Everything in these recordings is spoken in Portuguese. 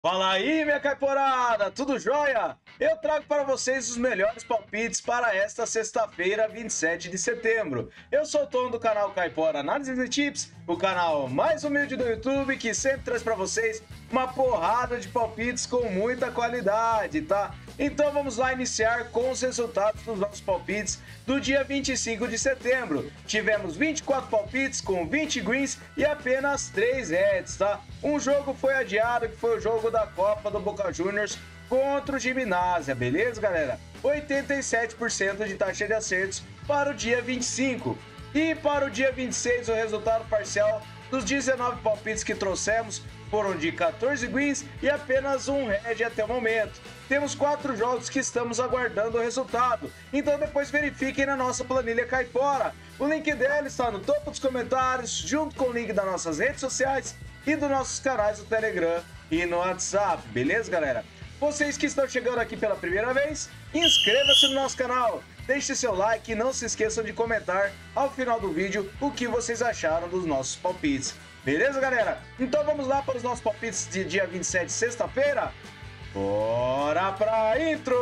Fala aí, minha caiporada, tudo jóia? Eu trago para vocês os melhores palpites para esta sexta-feira, 27 de setembro. Eu sou o Tom do canal Caipora Análise e Tips, o canal mais humilde do YouTube que sempre traz para vocês uma porrada de palpites com muita qualidade, tá? Então vamos lá iniciar com os resultados dos nossos palpites do dia 25 de setembro. Tivemos 24 palpites com 20 greens e apenas 3 reds, tá? Um jogo foi adiado, que foi o jogo da Copa do Boca Juniors contra o Gimnasia, beleza, galera? 87% de taxa de acertos para o dia 25. E para o dia 26, o resultado parcial dos 19 palpites que trouxemos foram de 14 greens e apenas um red até o momento. Temos 4 jogos que estamos aguardando o resultado, então depois verifiquem na nossa planilha Caipora. O link dela está no topo dos comentários, junto com o link das nossas redes sociais e dos nossos canais do Telegram e no WhatsApp, beleza, galera? Vocês que estão chegando aqui pela primeira vez, inscreva-se no nosso canal, deixe seu like e não se esqueçam de comentar ao final do vídeo o que vocês acharam dos nossos palpites. Beleza, galera? Então vamos lá para os nossos palpites de dia 27, sexta-feira? Bora pra intro!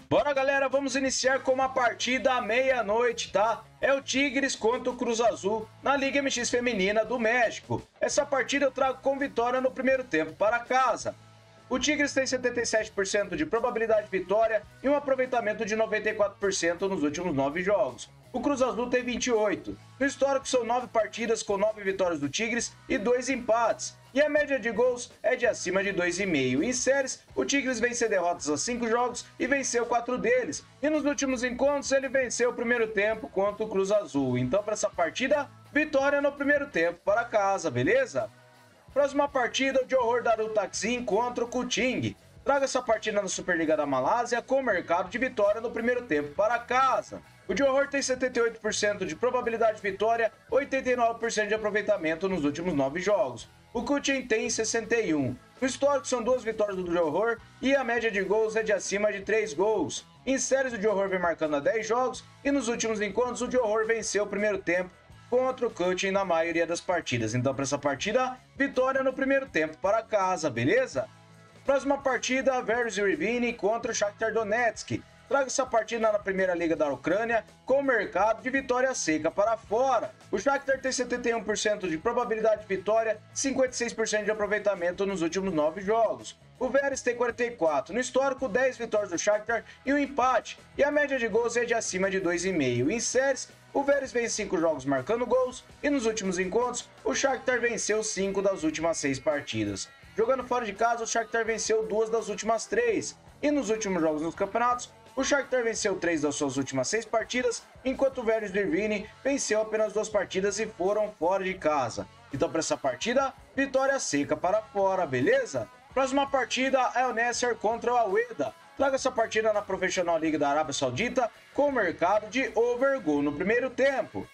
Bora, galera, vamos iniciar com uma partida à meia-noite, tá? É o Tigres contra o Cruz Azul na Liga MX Feminina do México. Essa partida eu trago com vitória no primeiro tempo para casa. O Tigres tem 77% de probabilidade de vitória e um aproveitamento de 94% nos últimos 9 jogos. O Cruz Azul tem 28%. No histórico são 9 partidas com 9 vitórias do Tigres e 2 empates. E a média de gols é de acima de 2,5. Em séries, o Tigres venceu derrotas a 5 jogos e venceu 4 deles. E nos últimos encontros ele venceu o primeiro tempo contra o Cruz Azul. Então para essa partida, vitória no primeiro tempo para casa, beleza? Próxima partida, o Johor Darul Taksim contra o Kuching. Traga essa partida na Superliga da Malásia com mercado de vitória no primeiro tempo para casa. O Johor tem 78% de probabilidade de vitória, 89% de aproveitamento nos últimos 9 jogos. O Kuching tem 61%. No histórico são 2 vitórias do Johor e a média de gols é de acima de 3 gols. Em séries, o Johor vem marcando há 10 jogos e nos últimos encontros o Johor venceu o primeiro tempo contra o Kuching na maioria das partidas. Então, para essa partida, vitória no primeiro tempo para casa, beleza? Próxima partida, Veres Rivini contra o Shakhtar Donetsk. Traga essa partida na Primeira Liga da Ucrânia com mercado de vitória seca para fora. O Shakhtar tem 71% de probabilidade de vitória, 56% de aproveitamento nos últimos 9 jogos. O Veres tem 44%. No histórico, 10 vitórias do Shakhtar e um empate. E a média de gols é de acima de 2,5. Em séries, o Veres vem 5 jogos marcando gols e nos últimos encontros, o Shakhtar venceu 5 das últimas 6 partidas. Jogando fora de casa, o Shakhtar venceu 2 das últimas 3. E nos últimos jogos nos campeonatos, o Shakhtar venceu 3 das suas últimas 6 partidas, enquanto o Veres Rivini venceu apenas 2 partidas e foram fora de casa. Então para essa partida, vitória seca para fora, beleza? Próxima partida é o Nasser contra o Al-Wehda. Traga essa partida na Professional League da Arábia Saudita com mercado de over goal no primeiro tempo.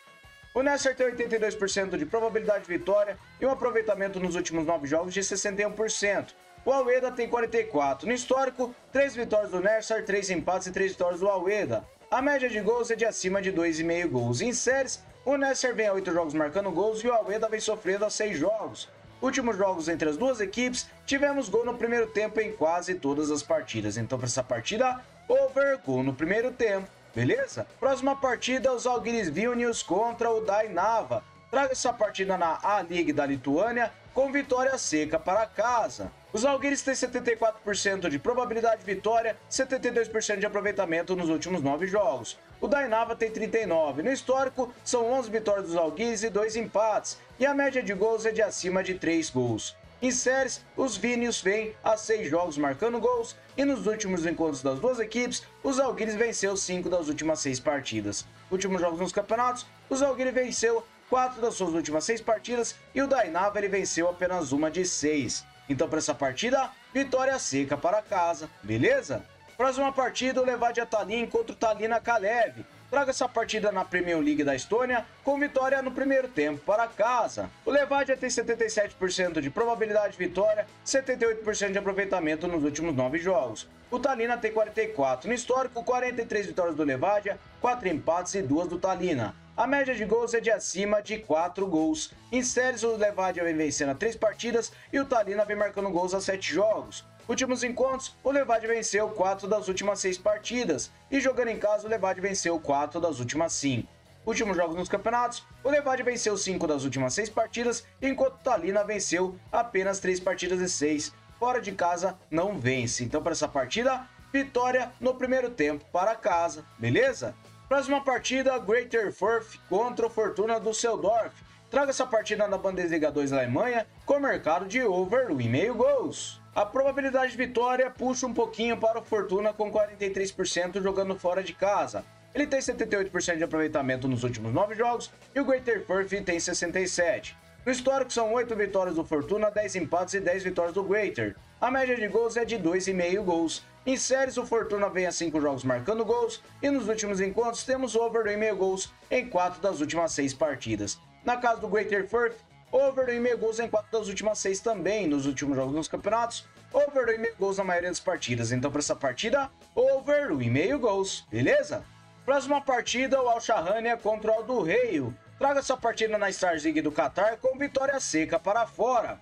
O Nasser tem 82% de probabilidade de vitória e um aproveitamento nos últimos 9 jogos de 61%. O Al-Wehda tem 44%. No histórico, 3 vitórias do Nasser, 3 empates e 3 vitórias do Al-Wehda. A média de gols é de acima de 2,5 gols. Em séries, o Nasser vem a 8 jogos marcando gols e o Al-Wehda vem sofrendo a 6 jogos. Últimos jogos entre as duas equipes, tivemos gol no primeiro tempo em quase todas as partidas. Então, para essa partida, over gol no primeiro tempo, beleza? Próxima partida, os Žalgiris Vilnius contra o Dainava. Traga essa partida na A-League da Lituânia com vitória seca para casa. Os Žalgiris têm 74% de probabilidade de vitória, 72% de aproveitamento nos últimos 9 jogos. O Dainava tem 39%. No histórico, são 11 vitórias dos Žalgiris e 2 empates. E a média de gols é de acima de 3 gols. Em séries, os Vilnius vêm a 6 jogos marcando gols. E nos últimos encontros das duas equipes, os Žalgiris venceu 5 das últimas 6 partidas. Últimos jogos nos campeonatos, os Žalgiris venceu 4 das suas últimas 6 partidas. E o Dainava ele venceu apenas uma de 6. Então, para essa partida, vitória seca para casa, beleza? Próxima partida, o Levadia Tallinn contra o Tallinna Kalev. Traga essa partida na Premier League da Estônia com vitória no primeiro tempo para casa. O Levadia tem 77% de probabilidade de vitória, 78% de aproveitamento nos últimos 9 jogos. O Tallinna tem 44%. No histórico, 43 vitórias do Levadia, 4 empates e 2 do Tallinna. A média de gols é de acima de 4 gols. Em séries, o Levadia vem vencendo a 3 partidas e o Tallinn vem marcando gols a 7 jogos. Últimos encontros, o Levadia venceu 4 das últimas 6 partidas e jogando em casa, o Levadia venceu 4 das últimas 5. Últimos jogos nos campeonatos, o Levadia venceu 5 das últimas 6 partidas, enquanto o Tallinn venceu apenas 3 partidas de 6. Fora de casa, não vence. Então, para essa partida, vitória no primeiro tempo para casa, beleza? Próxima partida, Greuther Fürth contra o Fortuna Düsseldorf. Traga essa partida na Bundesliga 2 da Alemanha com mercado de over 1,5 gols. A probabilidade de vitória puxa um pouquinho para o Fortuna com 43% jogando fora de casa. Ele tem 78% de aproveitamento nos últimos 9 jogos e o Greuther Fürth tem 67%. No histórico são 8 vitórias do Fortuna, 10 empates e 10 vitórias do Greuther. A média de gols é de 2,5 gols. Em séries, o Fortuna vem a 5 jogos marcando gols e nos últimos encontros temos over 1,5 gols em 4 das últimas 6 partidas. Na casa do Greuther Fürth, over 1,5 gols em 4 das últimas 6 também nos últimos jogos nos campeonatos, over 1,5 gols na maioria das partidas. Então, para essa partida, over 1,5 gols, beleza? Próxima partida, o Al Shahania contra o Al Duhail. Traga essa partida na Stars League do Qatar com vitória seca para fora.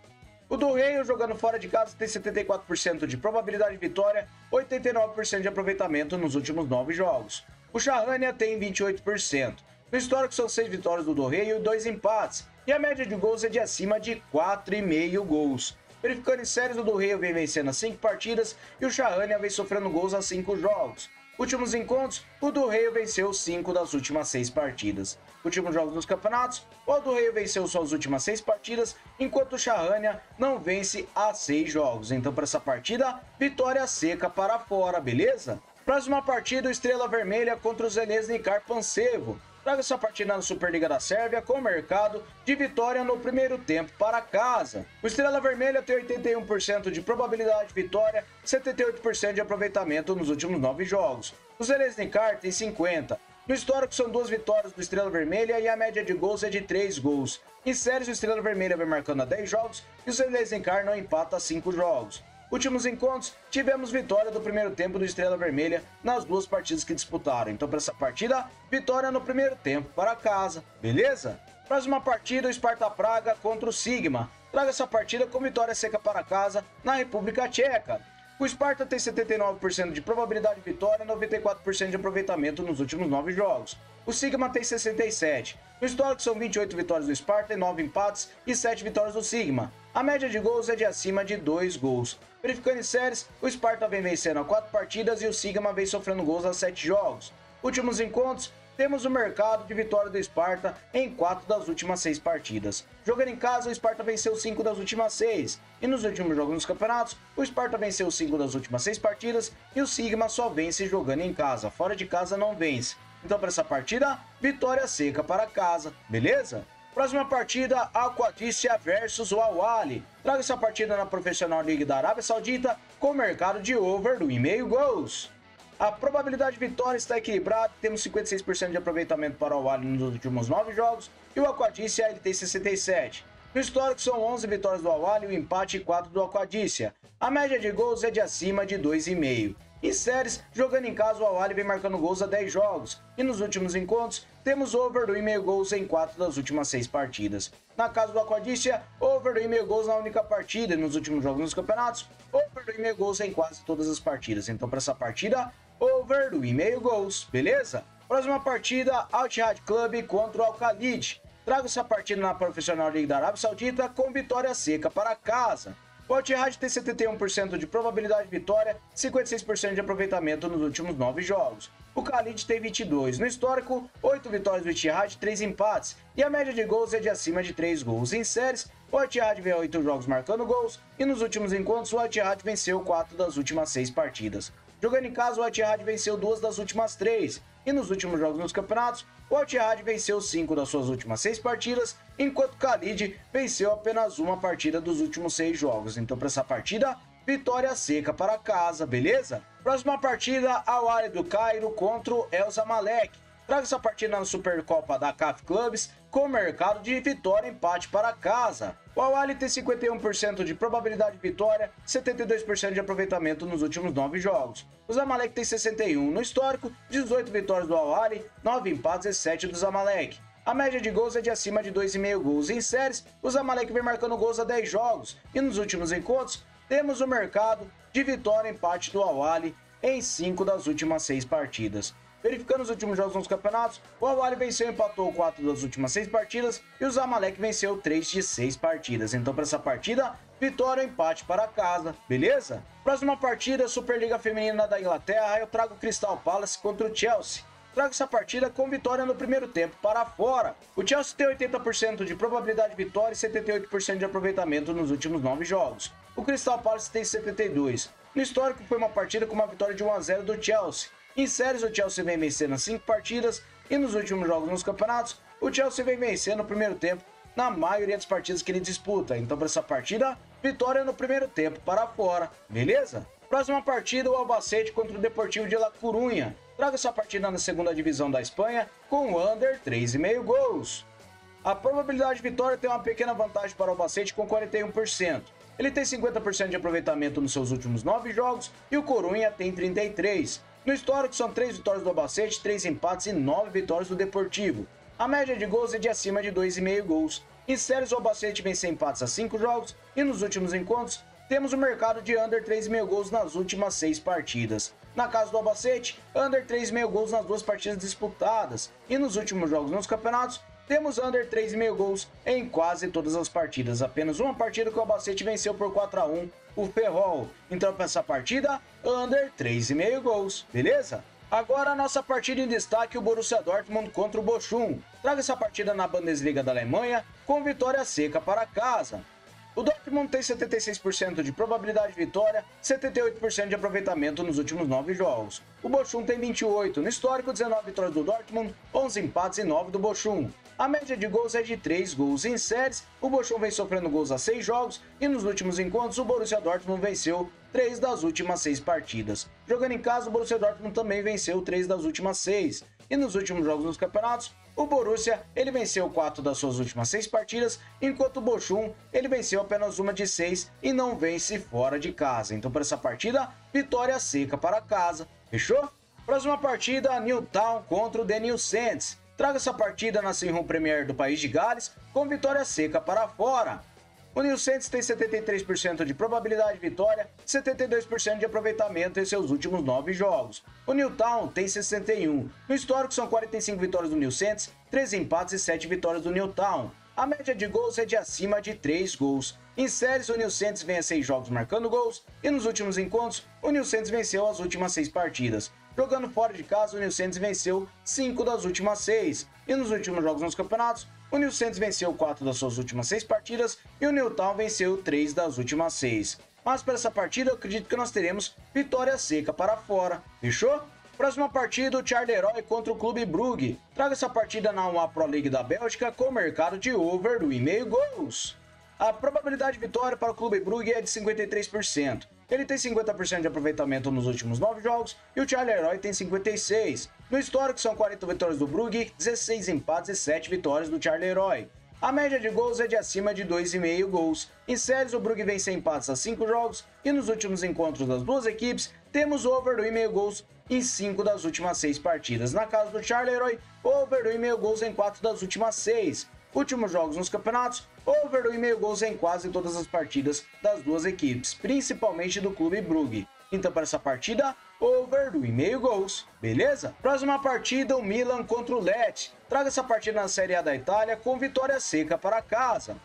O Duhail, jogando fora de casa, tem 74% de probabilidade de vitória, 89% de aproveitamento nos últimos 9 jogos. O Shahania tem 28%. No histórico são 6 vitórias do Duhail e 2 empates, e a média de gols é de acima de 4,5 gols. Verificando em séries, o Duhail vem vencendo as 5 partidas e o Shahania vem sofrendo gols a 5 jogos. Últimos encontros, o Duhail venceu 5 das últimas 6 partidas. Últimos jogos nos campeonatos, o Duhail venceu suas últimas 6 partidas, enquanto o Shahania não vence há 6 jogos. Então, para essa partida, vitória seca para fora, beleza? Próxima partida, o Estrela Vermelha contra o Željezničar Pančevo. Traga essa partida na Superliga da Sérvia com mercado de vitória no primeiro tempo para casa. O Estrela Vermelha tem 81% de probabilidade de vitória, 78% de aproveitamento nos últimos 9 jogos. O Željezničar tem 50%. No histórico são 2 vitórias do Estrela Vermelha e a média de gols é de 3 gols. Em séries, o Estrela Vermelha vem marcando a 10 jogos e o Željezničar não empata a 5 jogos. Últimos encontros, tivemos vitória do primeiro tempo do Estrela Vermelha nas 2 partidas que disputaram. Então, para essa partida, vitória no primeiro tempo para casa, beleza? Próxima partida, o Sparta Praga contra o Sigma. Traga essa partida com vitória seca para casa na República Tcheca. O Sparta tem 79% de probabilidade de vitória e 94% de aproveitamento nos últimos 9 jogos. O Sigma tem 67%. No histórico são 28 vitórias do Sparta e 9 empates e 7 vitórias do Sigma. A média de gols é de acima de 2 gols. Verificando em séries, o Sparta vem vencendo a 4 partidas e o Sigma vem sofrendo gols a 7 jogos. Últimos encontros, temos o mercado de vitória do Sparta em 4 das últimas 6 partidas. Jogando em casa, o Sparta venceu 5 das últimas 6. E nos últimos jogos nos campeonatos, o Sparta venceu 5 das últimas 6 partidas e o Sigma só vence jogando em casa. Fora de casa não vence. Então, para essa partida, vitória seca para casa, beleza? Próxima partida, Al-Qadisiyah versus o Al-Ahly. Traga essa partida na Professional League da Arábia Saudita com mercado de over 1,5 gols. A probabilidade de vitória está equilibrada, temos 56% de aproveitamento para o Al-Ahly nos últimos 9 jogos e o Al-Qadisiyah ele tem 67%. No histórico são 11 vitórias do Al-Ahly, um empate e 4 do Al-Qadisiyah. A média de gols é de acima de 2,5. Em séries, jogando em casa, o Al-Ahly vem marcando gols a 10 jogos. E nos últimos encontros, temos over 1,5 gols em 4 das últimas 6 partidas. Na casa do Al-Qadisiyah, over 1,5 gols na única partida. E nos últimos jogos nos campeonatos, over 1,5 gols em quase todas as partidas. Então, para essa partida, over 1,5 gols, beleza? Próxima partida, Al-Ittihad Club contra o Al-Khalid. Traga essa partida na Professional League da Arábia Saudita com vitória seca para casa. O Al-Ittihad tem 71% de probabilidade de vitória, 56% de aproveitamento nos últimos 9 jogos. O Khalid tem 22%. No histórico, 8 vitórias do Ittihad, 3 empates. E a média de gols é de acima de 3 gols. Em séries, o Al-Ittihad vem a 8 jogos marcando gols. E nos últimos encontros, o Al-Ittihad venceu 4 das últimas 6 partidas. Jogando em casa, o Al-Ittihad venceu 2 das últimas 3. E nos últimos jogos nos campeonatos, o Al-Ittihad venceu 5 das suas últimas 6 partidas, enquanto o Khalid venceu apenas uma partida dos últimos 6 jogos. Então, para essa partida, vitória seca para casa, beleza? Próxima partida, Al-Ahly do Cairo contra o El Zamalek. Traga essa partida na Supercopa da CAF Clubs com mercado de vitória e empate para casa. O Al-Ahly tem 51% de probabilidade de vitória, 72% de aproveitamento nos últimos 9 jogos. O Zamalek tem 61%. No histórico, 18 vitórias do Al-Ahly, 9 empates e 7 do Zamalek. A média de gols é de acima de 2,5 gols. Em séries, o Zamalek vem marcando gols há 10 jogos. E nos últimos encontros, temos o mercado de vitória e empate do Al-Ahly em 5 das últimas 6 partidas. Verificando os últimos jogos nos campeonatos, o Al-Ahly venceu e empatou 4 das últimas 6 partidas e o Zamalek venceu 3 de 6 partidas. Então, para essa partida, vitória ou empate para casa, beleza? Próxima partida, Superliga Feminina da Inglaterra, eu trago o Crystal Palace contra o Chelsea. Trago essa partida com vitória no primeiro tempo para fora. O Chelsea tem 80% de probabilidade de vitória e 78% de aproveitamento nos últimos 9 jogos. O Crystal Palace tem 72%. No histórico, foi uma partida com uma vitória de 1-0 do Chelsea. Em séries, o Chelsea vem vencendo as 5 partidas e nos últimos jogos nos campeonatos, o Chelsea vem vencendo no primeiro tempo na maioria das partidas que ele disputa. Então, para essa partida, vitória no primeiro tempo para fora, beleza? Próxima partida, o Albacete contra o Deportivo de La Coruña. Traga essa partida na segunda divisão da Espanha com o under 3,5 gols. A probabilidade de vitória tem uma pequena vantagem para o Albacete com 41%. Ele tem 50% de aproveitamento nos seus últimos 9 jogos e o Coruña tem 33%. No histórico são 3 vitórias do Albacete, 3 empates e 9 vitórias do Deportivo. A média de gols é de acima de 2,5 gols. Em séries, o Albacete vem sem empates a 5 jogos e nos últimos encontros temos o mercado de under 3,5 gols nas últimas 6 partidas. Na casa do Albacete, under 3,5 gols nas 2 partidas disputadas e nos últimos jogos nos campeonatos temos under 3,5 gols em quase todas as partidas. Apenas uma partida que o Albacete venceu por 4-1, o Ferrol. Então, para essa partida, under 3,5 gols, beleza? Agora a nossa partida em destaque, o Borussia Dortmund contra o Bochum. Traga essa partida na Bundesliga da Alemanha com vitória seca para casa. O Dortmund tem 76% de probabilidade de vitória, 78% de aproveitamento nos últimos 9 jogos. O Bochum tem 28%. No histórico, 19 vitórias do Dortmund, 11 empates e 9 do Bochum. A média de gols é de 3 gols. Em séries, o Bochum vem sofrendo gols há 6 jogos e nos últimos encontros o Borussia Dortmund venceu 3 das últimas 6 partidas. Jogando em casa, o Borussia Dortmund também venceu 3 das últimas 6. E nos últimos jogos nos campeonatos, o Borussia ele venceu 4 das suas últimas 6 partidas, enquanto o Bochum ele venceu apenas uma de 6 e não vence fora de casa. Então, para essa partida, vitória seca para casa. Fechou? Próxima partida, Newtown contra o The New Saints. Traga essa partida na Sinhum Premier do país de Gales com vitória seca para fora. O New Saints tem 73% de probabilidade de vitória, 72% de aproveitamento em seus últimos 9 jogos. O Newtown tem 61%. No histórico são 45 vitórias do New Saints, 13 empates e 7 vitórias do Newtown. A média de gols é de acima de 3 gols. Em séries, o New Saints vem a 6 jogos marcando gols e nos últimos encontros, o New Saints venceu as últimas 6 partidas. Jogando fora de casa, o New Saints venceu 5 das últimas 6. E nos últimos jogos nos campeonatos, o New Saints venceu 4 das suas últimas 6 partidas e o Newtown venceu 3 das últimas 6. Mas para essa partida, eu acredito que nós teremos vitória seca para fora. Fechou? Próxima partida, o Charleroi contra o Clube Brugge. Traga essa partida na 1A Pro League da Bélgica com o mercado de over 2,5 gols. A probabilidade de vitória para o Clube Brugge é de 53%. Ele tem 50% de aproveitamento nos últimos 9 jogos e o Charleroi tem 56%. No histórico são 40 vitórias do Brugge, 16 empates e 7 vitórias do Charleroi. A média de gols é de acima de 2,5 gols. Em séries, o Brugge vem sem empates a 5 jogos e nos últimos encontros das duas equipes, temos over 2,5 gols em 5 das últimas 6 partidas. Na casa do Charleroi, over 2,5 gols em 4 das últimas 6. Últimos jogos nos campeonatos, over 2,5 gols em quase todas as partidas das duas equipes, principalmente do Clube Brugge. Então, para essa partida, over 2,5 gols, beleza? Próxima partida, o Milan contra o Lecce. Traga essa partida na Série A da Itália com vitória seca para casa.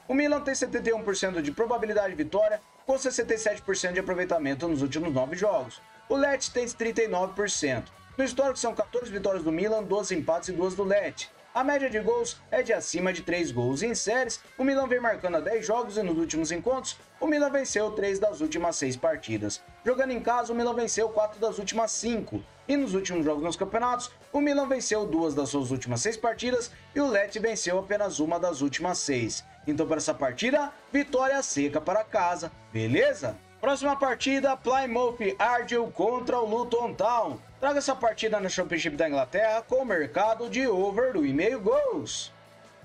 O Milan tem 71% de probabilidade de vitória, com 67% de aproveitamento nos últimos 9 jogos. O Lecce tem 39%. No histórico são 14 vitórias do Milan, 12 empates e 2 do Lecce. A média de gols é de acima de 3 gols. Em séries, o Milan vem marcando há 10 jogos e nos últimos encontros, o Milan venceu 3 das últimas 6 partidas. Jogando em casa, o Milan venceu 4 das últimas 5. E nos últimos jogos nos campeonatos, o Milan venceu 2 das suas últimas 6 partidas e o Lecce venceu apenas uma das últimas 6. Então, para essa partida, vitória seca para casa, beleza? Próxima partida, Plymouth Argyle contra o Luton Town. Traga essa partida na Championship da Inglaterra com o mercado de over 2,5 gols.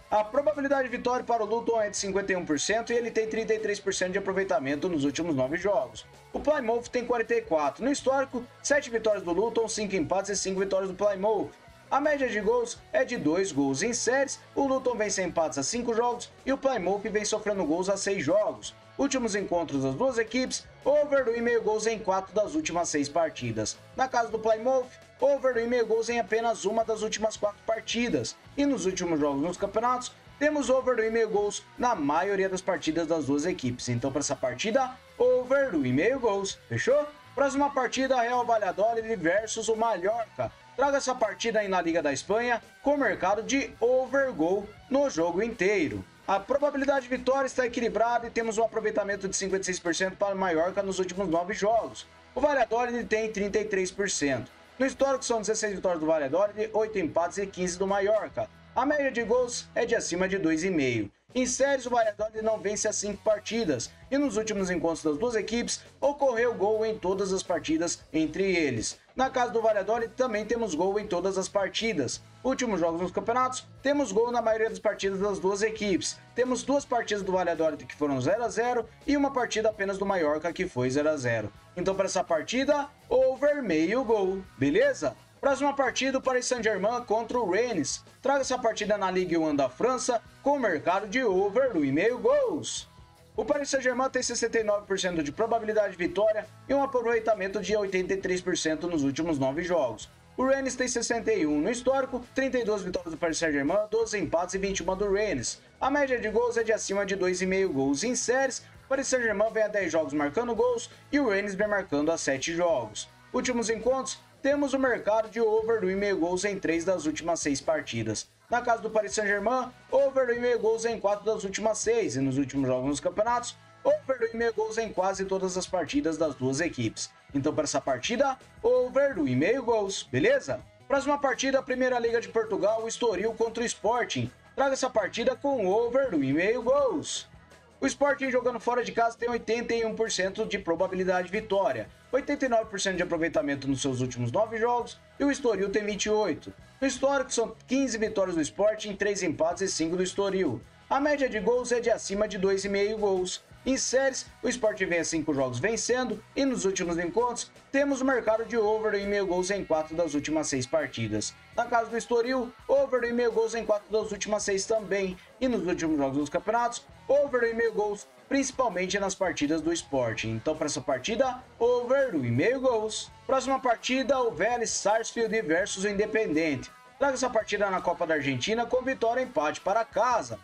A probabilidade de vitória para o Luton é de 51% e ele tem 33% de aproveitamento nos últimos 9 jogos. O Plymouth tem 44%. No histórico, 7 vitórias do Luton, 5 empates e 5 vitórias do Plymouth. A média de gols é de 2 gols em séries, o Luton vem sem empates a 5 jogos e o Plymouth vem sofrendo gols a 6 jogos. Últimos encontros das duas equipes, over 1,5 gols em 4 das últimas 6 partidas. Na casa do Plymouth, over 1,5 gols em apenas uma das últimas 4 partidas. E nos últimos jogos nos campeonatos, temos over 1,5 gols na maioria das partidas das duas equipes. Então para essa partida, over 1,5 gols. Fechou? Próxima partida, Real Valladolid versus o Mallorca. Traga essa partida aí na Liga da Espanha com mercado de over goal no jogo inteiro. A probabilidade de vitória está equilibrada e temos um aproveitamento de 56% para o Mallorca nos últimos 9 jogos. O Valladolid tem 33%. No histórico são 16 vitórias do Valladolid, 8 empates e 15 do Mallorca. A média de gols é de acima de 2,5. Em séries, o Valladolid não vence as 5 partidas, e nos últimos encontros das duas equipes, ocorreu gol em todas as partidas entre eles. Na casa do Valladolid também temos gol em todas as partidas. Últimos jogos nos campeonatos, temos gol na maioria das partidas das duas equipes. Temos 2 partidas do Valladolid que foram 0 a 0 e uma partida apenas do Mallorca que foi 0 a 0. Então para essa partida, over meio gol, beleza? Próxima partida, o Paris Saint-Germain contra o Rennes. Traga essa partida na Ligue 1 da França com mercado de over 1,5 gols. O Paris Saint-Germain tem 69% de probabilidade de vitória e um aproveitamento de 83% nos últimos 9 jogos. O Rennes tem 61 no histórico, 32 vitórias do Paris Saint-Germain, 12 empates e 21 do Rennes. A média de gols é de acima de 2,5 gols em séries. O Paris Saint-Germain vem a 10 jogos marcando gols e o Rennes vem marcando a 7 jogos. Últimos encontros, temos o mercado de over 1,5 gols em 3 das últimas 6 partidas. Na casa do Paris Saint-Germain, over 1,5 gols em 4 das últimas 6. E nos últimos jogos nos campeonatos, over 1,5 gols em quase todas as partidas das duas equipes. Então para essa partida, over 1,5 gols, beleza? Próxima partida, Primeira Liga de Portugal, o Estoril contra o Sporting. Traga essa partida com over 1,5 gols. O Sporting jogando fora de casa tem 81% de probabilidade de vitória, 89% de aproveitamento nos seus últimos 9 jogos e o Estoril tem 28%. No histórico são 15 vitórias do Sporting, 3 empates e 5 do Estoril. A média de gols é de acima de 2,5 gols. Em séries, o Sporting vem a 5 jogos vencendo e nos últimos encontros temos o mercado de over 1,5 gols em 4 das últimas 6 partidas. Na casa do Estoril, over 1,5 gols em 4 das últimas 6 também. E nos últimos jogos dos campeonatos, over 1,5 gols, principalmente nas partidas do Sporting. Então para essa partida, over 1,5 gols. Próxima partida, o Vélez Sarsfield versus o Independente. Traga essa partida na Copa da Argentina com vitória e empate para casa.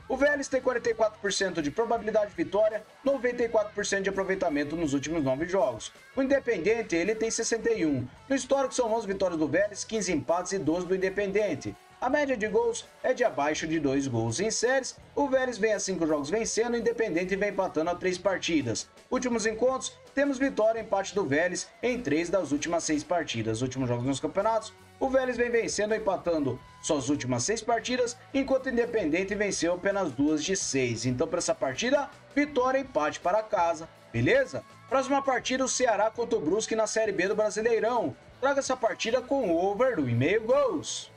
O Vélez tem 44% de probabilidade de vitória, 94% de aproveitamento nos últimos 9 jogos. O Independente, ele tem 61%. No histórico são 11 vitórias do Vélez, 15 empates e 12 do Independente. A média de gols é de abaixo de 2 gols. Em séries, o Vélez vem a 5 jogos vencendo, o Independente vem empatando a 3 partidas. Últimos encontros, temos vitória e empate do Vélez em 3 das últimas 6 partidas. Últimos jogos nos campeonatos, o Vélez vem vencendo e empatando suas últimas 6 partidas, enquanto o Independente venceu apenas 2 de 6. Então para essa partida, vitória e empate para casa, beleza? Próxima partida, o Ceará contra o Brusque na Série B do Brasileirão. Traga essa partida com over 1,5 gols.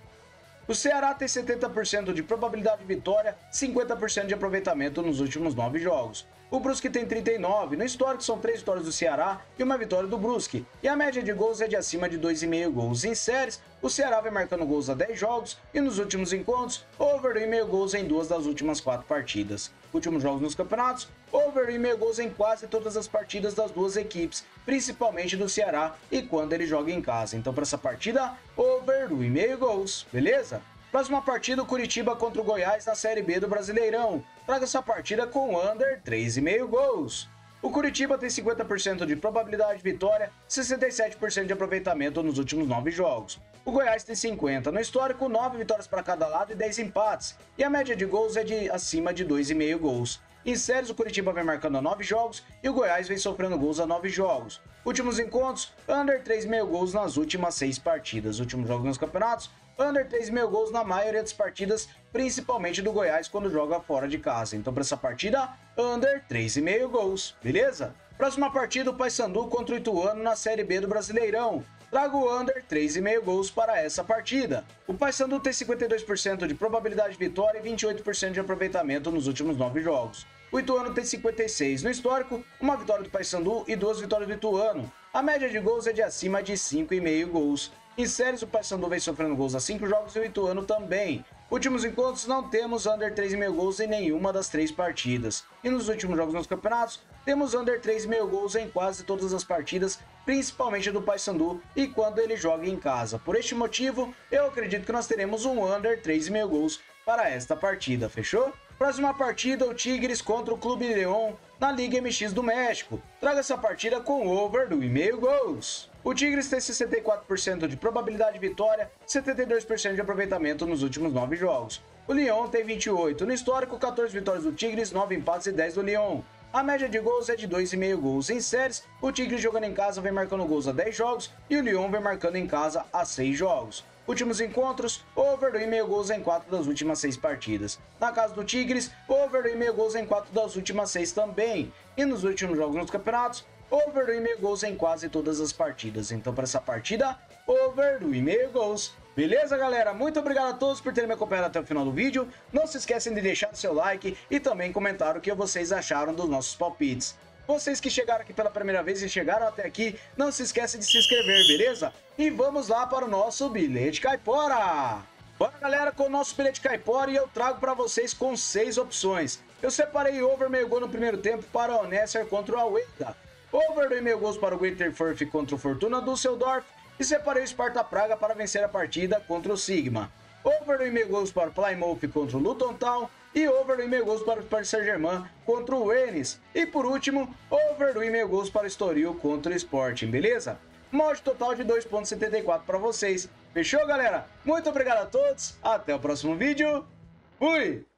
O Ceará tem 70% de probabilidade de vitória, 50% de aproveitamento nos últimos 9 jogos. O Brusque tem 39%, no histórico são 3 vitórias do Ceará e uma vitória do Brusque, e a média de gols é de acima de 2,5 gols. Em séries, o Ceará vem marcando gols a 10 jogos e nos últimos encontros, over 1,5 gols em 2 das últimas 4 partidas. Últimos jogos nos campeonatos, over 1,5 gols em quase todas as partidas das duas equipes, principalmente do Ceará e quando ele joga em casa. Então para essa partida, over 1,5 gols, beleza? Próxima partida, o Curitiba contra o Goiás na Série B do Brasileirão. Traga essa partida com under 3,5 gols. O Curitiba tem 50% de probabilidade de vitória, 67% de aproveitamento nos últimos 9 jogos. O Goiás tem 50%, no histórico 9 vitórias para cada lado e 10 empates, e a média de gols é de acima de 2,5 gols. Em séries, o Curitiba vem marcando a 9 jogos e o Goiás vem sofrendo gols a 9 jogos. Últimos encontros, under 3,5 gols nas últimas 6 partidas. Últimos jogos nos campeonatos, under 3,5 gols na maioria das partidas, principalmente do Goiás quando joga fora de casa. Então para essa partida, under 3,5 gols, beleza? Próxima partida, o Paysandu contra o Ituano na Série B do Brasileirão. Trago o under 3,5 gols para essa partida. O Paysandu tem 52% de probabilidade de vitória e 28% de aproveitamento nos últimos 9 jogos. O Ituano tem 56%. No histórico, uma vitória do Paysandu e 2 vitórias do Ituano. A média de gols é de acima de 5,5 gols. Em séries, o Paysandu vem sofrendo gols há 5 jogos e o Ituano também. Últimos encontros, não temos under 3,5 gols em nenhuma das 3 partidas. E nos últimos jogos nos campeonatos, temos under 3,5 gols em quase todas as partidas, principalmente do Paysandu e quando ele joga em casa. Por este motivo, eu acredito que nós teremos um under 3,5 gols para esta partida, fechou? Próxima partida, o Tigres contra o Clube León na Liga MX do México. Traga essa partida com over do 1,5 gols. O Tigres tem 64% de probabilidade de vitória, 72% de aproveitamento nos últimos 9 jogos. O León tem 28. No histórico, 14 vitórias do Tigres, 9 empates e 10 do León. A média de gols é de 2,5 gols. Em séries, o Tigres jogando em casa vem marcando gols a 10 jogos e o León vem marcando em casa a 6 jogos. Últimos encontros, over do 1,5 gols em 4 das últimas 6 partidas. Na casa do Tigres, over do 1,5 gols em 4 das últimas 6 também. E nos últimos jogos nos campeonatos, over do 1,5 gols em quase todas as partidas. Então, para essa partida, over do 1,5 gols. Beleza, galera? Muito obrigado a todos por terem me acompanhado até o final do vídeo. Não se esquecem de deixar seu like e também comentar o que vocês acharam dos nossos palpites. Vocês que chegaram aqui pela primeira vez e chegaram até aqui, não se esquecem de se inscrever, beleza? E vamos lá para o nosso bilhete caipora! Bora, galera, com o nosso bilhete caipora e eu trago para vocês com 6 opções. Eu separei over meio gol no primeiro tempo para o Nesser contra o Alweida, over do 1,5 gols para o Greuther Fürth contra o Fortuna Düsseldorf e separei o Sparta Praga para vencer a partida contra o Sigma. Over do 1,5 gols para o Plymouth contra o Luton Town e over do 1,5 gols para o Paris Saint-Germain contra o Rennes. E por último, over do 1,5 gols para o Estoril contra o Sporting, beleza? Molde total de 2,74 para vocês. Fechou, galera? Muito obrigado a todos, até o próximo vídeo. Fui!